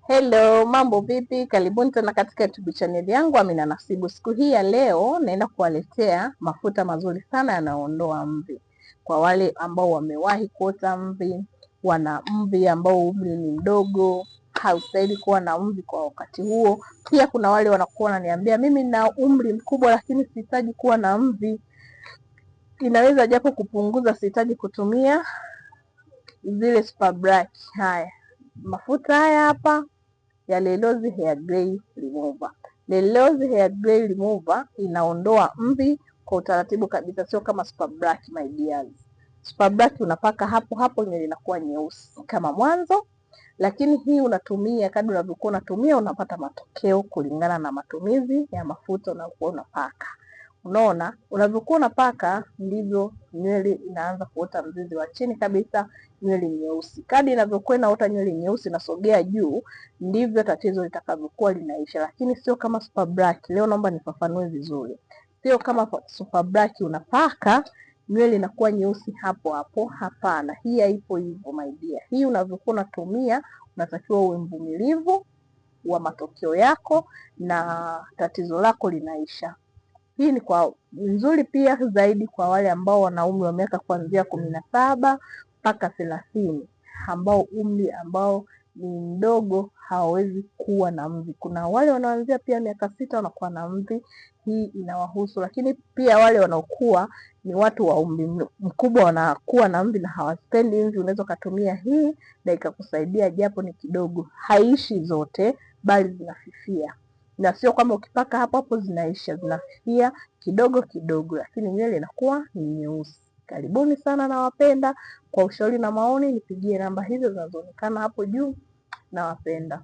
Hello, mambo vipi? Karibuni tena katika YouTube channel yangu Amina Nasibu. Siku hii ya leo naenda kuwaletea mafuta mazuri sana yanayoondoa mvi. Kwa wale ambao wamewahi kuota mvi, wana mvi ambao umri ni mdogo, haustahili kuwa na mvi kwa wakati huo. Pia kuna wale wanakuwa wananiambia mimi na umri mkubwa lakini sihitaji kuwa na mvi. Inaweza japo kupunguza, sihitaji kutumia zile super black. Haya, mafuta haya hapa ya Lelozi Hair Grey Remover. Lelozi Hair Grey Remover inaondoa mvi kwa utaratibu kabisa, sio kama Super Black my dears. Super Black unapaka hapo hapo nywele inakuwa nyeusi kama mwanzo, lakini hii unatumia kadri unavyokuwa unatumia unapata matokeo kulingana na matumizi ya mafuta unayokuwa unapaka. Unaona, unavyokuwa unapaka ndivyo nywele inaanza kuota mzizi wa chini kabisa, nywele nyeusi. Kadri inavyokuwa inaota nywele nyeusi nasogea juu, ndivyo tatizo litakavyokuwa linaisha, lakini sio kama Super Black. Leo naomba nifafanue vizuri. Sio kama Super Black unapaka nywele inakuwa nyeusi hapo hapo, hapana. Hii haipo hivyo my dear. Hii unavyokuwa unatumia unatakiwa uwe mvumilivu wa matokeo yako na tatizo lako linaisha. Hii ni kwa nzuri pia zaidi kwa wale ambao wana umri wa miaka kuanzia 17 mpaka 30, ambao umri ambao ni mdogo hawawezi kuwa na mvi. Kuna wale wanaanzia pia miaka 6 wanakuwa na mvi, hii inawahusu. Lakini pia wale wanaokuwa ni watu wa umri mkubwa wanakuwa na mvi na hawapendi mvi, unaweza kutumia hii na ikakusaidia japo ni kidogo. Haishi zote bali zinafifia. Na sio kwamba ukipaka hapo hapo zinaisha, zinafifia kidogo kidogo, lakini nywele inakuwa ni nyeusi. Karibuni sana, nawapenda. Kwa ushauri na maoni nipigie namba hizo zinazoonekana hapo juu. Nawapenda.